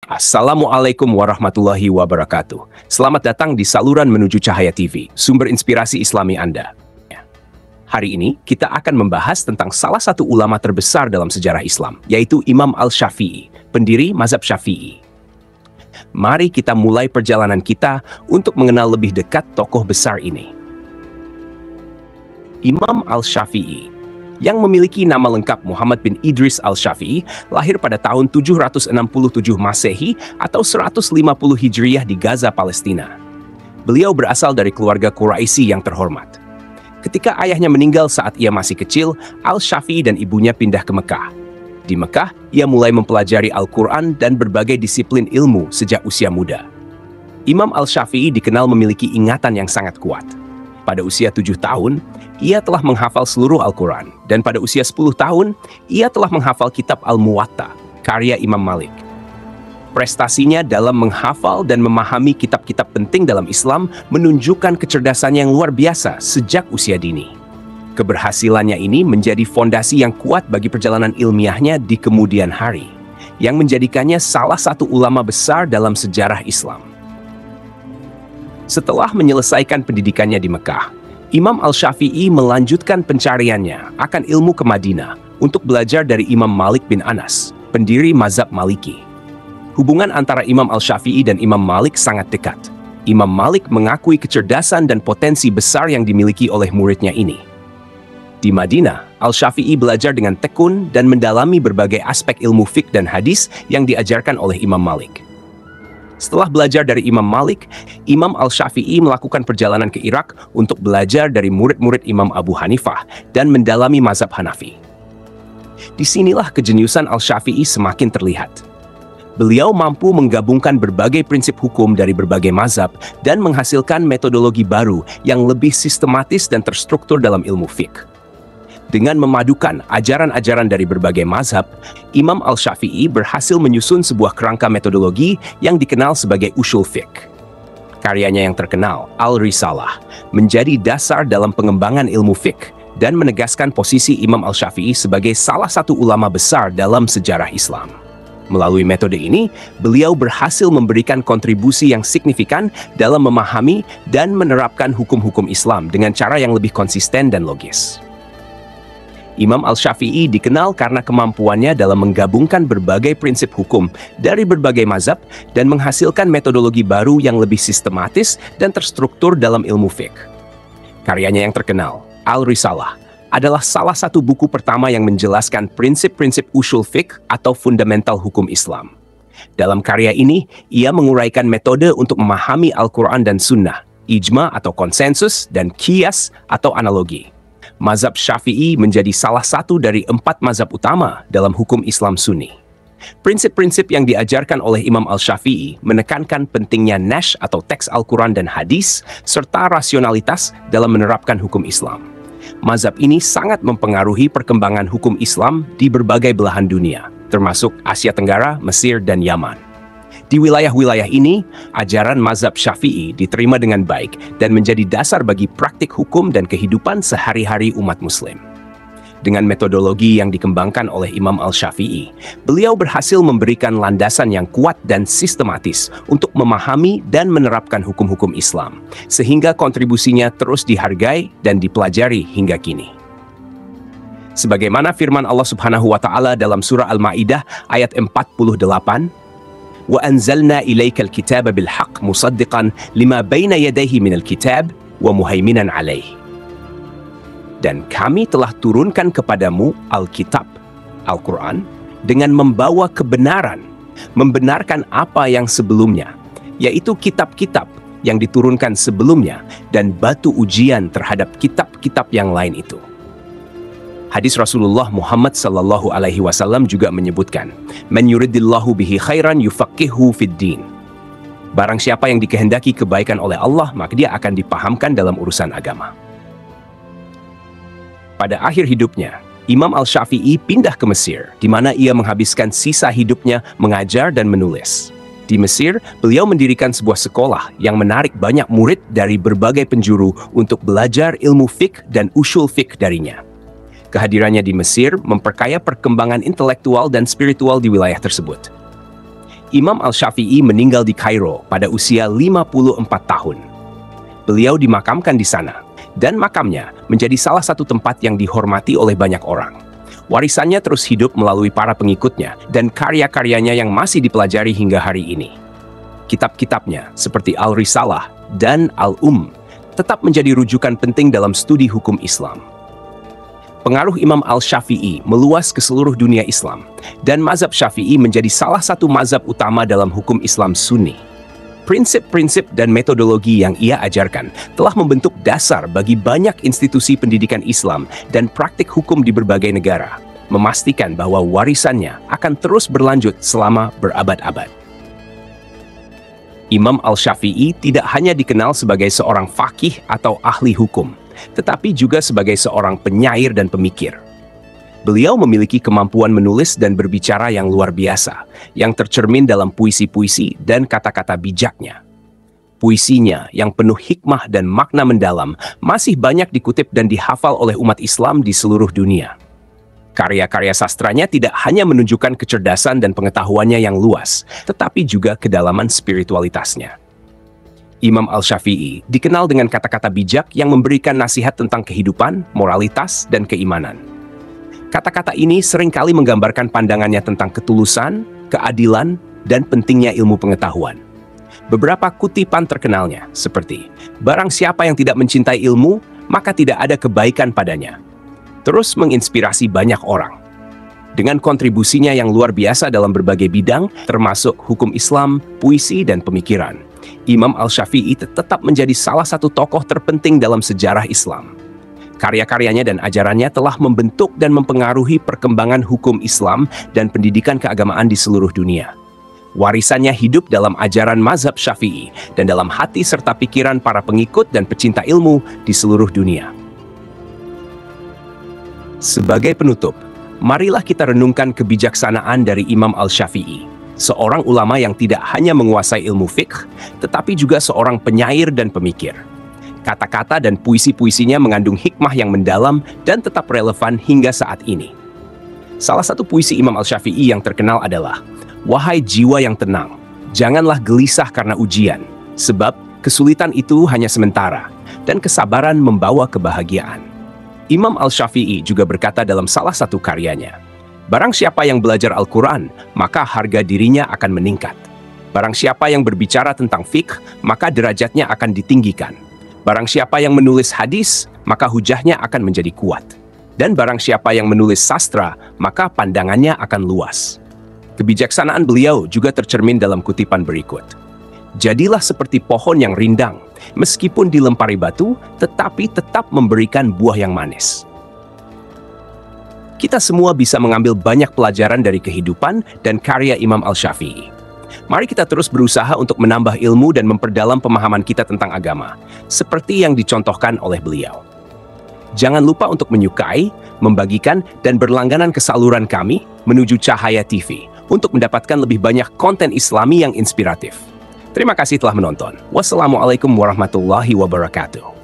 Assalamualaikum warahmatullahi wabarakatuh. Selamat datang di saluran menuju Cahaya TV, sumber inspirasi Islami Anda. Hari ini kita akan membahas tentang salah satu ulama terbesar dalam sejarah Islam, yaitu Imam Al-Syafi'i, pendiri mazhab Syafi'i. Mari kita mulai perjalanan kita untuk mengenal lebih dekat tokoh besar ini. Imam Al-Syafi'i, yang memiliki nama lengkap Muhammad bin Idris Al-Syafi'i, lahir pada tahun 767 Masehi atau 150 Hijriyah di Gaza, Palestina. Beliau berasal dari keluarga Quraisy yang terhormat. Ketika ayahnya meninggal saat ia masih kecil, Al-Syafi'i dan ibunya pindah ke Mekah. Di Mekah, ia mulai mempelajari Al-Quran dan berbagai disiplin ilmu sejak usia muda. Imam Al-Syafi'i dikenal memiliki ingatan yang sangat kuat. Pada usia 7 tahun, ia telah menghafal seluruh Al-Quran, dan pada usia 10 tahun, ia telah menghafal kitab Al-Muwatta, karya Imam Malik. Prestasinya dalam menghafal dan memahami kitab-kitab penting dalam Islam menunjukkan kecerdasannya yang luar biasa sejak usia dini. Keberhasilannya ini menjadi fondasi yang kuat bagi perjalanan ilmiahnya di kemudian hari, yang menjadikannya salah satu ulama besar dalam sejarah Islam. Setelah menyelesaikan pendidikannya di Mekah, Imam Al-Syafi'i melanjutkan pencariannya akan ilmu ke Madinah untuk belajar dari Imam Malik bin Anas, pendiri mazhab Maliki. Hubungan antara Imam Al-Syafi'i dan Imam Malik sangat dekat. Imam Malik mengakui kecerdasan dan potensi besar yang dimiliki oleh muridnya ini. Di Madinah, Al-Syafi'i belajar dengan tekun dan mendalami berbagai aspek ilmu fiqh dan hadis yang diajarkan oleh Imam Malik. Setelah belajar dari Imam Malik, Imam Al-Syafi'i melakukan perjalanan ke Irak untuk belajar dari murid-murid Imam Abu Hanifah dan mendalami mazhab Hanafi. Disinilah kejeniusan Al-Syafi'i semakin terlihat. Beliau mampu menggabungkan berbagai prinsip hukum dari berbagai mazhab dan menghasilkan metodologi baru yang lebih sistematis dan terstruktur dalam ilmu fiqh. Dengan memadukan ajaran-ajaran dari berbagai mazhab, Imam Al-Syafi'i berhasil menyusun sebuah kerangka metodologi yang dikenal sebagai ushul fiqh. Karyanya yang terkenal, Al-Risalah, menjadi dasar dalam pengembangan ilmu fiqh dan menegaskan posisi Imam Al-Syafi'i sebagai salah satu ulama besar dalam sejarah Islam. Melalui metode ini, beliau berhasil memberikan kontribusi yang signifikan dalam memahami dan menerapkan hukum-hukum Islam dengan cara yang lebih konsisten dan logis. Imam Al-Syafi'i dikenal karena kemampuannya dalam menggabungkan berbagai prinsip hukum dari berbagai mazhab dan menghasilkan metodologi baru yang lebih sistematis dan terstruktur dalam ilmu fiqh. Karyanya yang terkenal, Al-Risalah, adalah salah satu buku pertama yang menjelaskan prinsip-prinsip ushul fiqh atau fundamental hukum Islam. Dalam karya ini, ia menguraikan metode untuk memahami Al-Quran dan Sunnah, ijma atau konsensus, dan qiyas atau analogi. Mazhab Syafi'i menjadi salah satu dari 4 mazhab utama dalam hukum Islam Sunni. Prinsip-prinsip yang diajarkan oleh Imam Al-Syafi'i menekankan pentingnya nash atau teks Al-Quran dan hadis, serta rasionalitas dalam menerapkan hukum Islam. Mazhab ini sangat mempengaruhi perkembangan hukum Islam di berbagai belahan dunia, termasuk Asia Tenggara, Mesir, dan Yaman. Di wilayah-wilayah ini, ajaran mazhab Syafi'i diterima dengan baik dan menjadi dasar bagi praktik hukum dan kehidupan sehari-hari umat Muslim. Dengan metodologi yang dikembangkan oleh Imam Al-Syafi'i, beliau berhasil memberikan landasan yang kuat dan sistematis untuk memahami dan menerapkan hukum-hukum Islam, sehingga kontribusinya terus dihargai dan dipelajari hingga kini. Sebagaimana firman Allah Subhanahu wa Ta'ala dalam surah Al-Maidah ayat 48, وَأَنزَلْنَا إِلَيْكَ الْكِتَابَ بِالْحَقِّ مُصَدِّقًا لِمَا بَيْنَ يَدَيْهِ مِنَ الْكِتَابِ وَمُهَيْمِنًا عَلَيْهِ. Dan kami telah turunkan kepadamu Alkitab, Al-Quran, dengan membawa kebenaran, membenarkan apa yang sebelumnya, yaitu kitab-kitab yang diturunkan sebelumnya dan batu ujian terhadap kitab-kitab yang lain itu. Hadis Rasulullah Muhammad sallallahu alaihi wasallam juga menyebutkan, "Man yuridillahu bihi khairan yufaqihu fid din." Barang siapa yang dikehendaki kebaikan oleh Allah, maka dia akan dipahamkan dalam urusan agama. Pada akhir hidupnya, Imam Al-Syafi'i pindah ke Mesir, di mana ia menghabiskan sisa hidupnya mengajar dan menulis. Di Mesir, beliau mendirikan sebuah sekolah yang menarik banyak murid dari berbagai penjuru untuk belajar ilmu fiqh dan ushul fiqh darinya. Kehadirannya di Mesir memperkaya perkembangan intelektual dan spiritual di wilayah tersebut. Imam Al-Syafi'i meninggal di Kairo pada usia 54 tahun. Beliau dimakamkan di sana, dan makamnya menjadi salah satu tempat yang dihormati oleh banyak orang. Warisannya terus hidup melalui para pengikutnya dan karya-karyanya yang masih dipelajari hingga hari ini. Kitab-kitabnya seperti Al-Risalah dan Al-Um tetap menjadi rujukan penting dalam studi hukum Islam. Pengaruh Imam Al-Syafi'i meluas ke seluruh dunia Islam, dan mazhab Syafi'i menjadi salah satu mazhab utama dalam hukum Islam Sunni. Prinsip-prinsip dan metodologi yang ia ajarkan telah membentuk dasar bagi banyak institusi pendidikan Islam dan praktik hukum di berbagai negara, memastikan bahwa warisannya akan terus berlanjut selama berabad-abad. Imam Al-Syafi'i tidak hanya dikenal sebagai seorang faqih atau ahli hukum, tetapi juga sebagai seorang penyair dan pemikir. Beliau memiliki kemampuan menulis dan berbicara yang luar biasa, yang tercermin dalam puisi-puisi dan kata-kata bijaknya. Puisinya yang penuh hikmah dan makna mendalam masih banyak dikutip dan dihafal oleh umat Islam di seluruh dunia. Karya-karya sastranya tidak hanya menunjukkan kecerdasan dan pengetahuannya yang luas, tetapi juga kedalaman spiritualitasnya. Imam Al-Syafi'i dikenal dengan kata-kata bijak yang memberikan nasihat tentang kehidupan, moralitas, dan keimanan. Kata-kata ini seringkali menggambarkan pandangannya tentang ketulusan, keadilan, dan pentingnya ilmu pengetahuan. Beberapa kutipan terkenalnya seperti, "Barang siapa yang tidak mencintai ilmu, maka tidak ada kebaikan padanya," terus menginspirasi banyak orang. Dengan kontribusinya yang luar biasa dalam berbagai bidang, termasuk hukum Islam, puisi, dan pemikiran, Imam Al-Syafi'i tetap menjadi salah satu tokoh terpenting dalam sejarah Islam. Karya-karyanya dan ajarannya telah membentuk dan mempengaruhi perkembangan hukum Islam dan pendidikan keagamaan di seluruh dunia. Warisannya hidup dalam ajaran mazhab Syafi'i dan dalam hati serta pikiran para pengikut dan pecinta ilmu di seluruh dunia. Sebagai penutup, marilah kita renungkan kebijaksanaan dari Imam Al-Syafi'i, seorang ulama yang tidak hanya menguasai ilmu fiqh, tetapi juga seorang penyair dan pemikir. Kata-kata dan puisi-puisinya mengandung hikmah yang mendalam dan tetap relevan hingga saat ini. Salah satu puisi Imam Al-Syafi'i yang terkenal adalah, "Wahai jiwa yang tenang, janganlah gelisah karena ujian, sebab kesulitan itu hanya sementara, dan kesabaran membawa kebahagiaan." Imam Al-Syafi'i juga berkata dalam salah satu karyanya, "Barang siapa yang belajar Al-Quran, maka harga dirinya akan meningkat. Barang siapa yang berbicara tentang fiqh, maka derajatnya akan ditinggikan. Barang siapa yang menulis hadis, maka hujahnya akan menjadi kuat. Dan barang siapa yang menulis sastra, maka pandangannya akan luas." Kebijaksanaan beliau juga tercermin dalam kutipan berikut. "Jadilah seperti pohon yang rindang, meskipun dilempari batu, tetapi tetap memberikan buah yang manis." Kita semua bisa mengambil banyak pelajaran dari kehidupan dan karya Imam Al-Syafi'i. Mari kita terus berusaha untuk menambah ilmu dan memperdalam pemahaman kita tentang agama, seperti yang dicontohkan oleh beliau. Jangan lupa untuk menyukai, membagikan, dan berlangganan ke saluran kami menuju Cahaya TV untuk mendapatkan lebih banyak konten Islami yang inspiratif. Terima kasih telah menonton. Wassalamualaikum warahmatullahi wabarakatuh.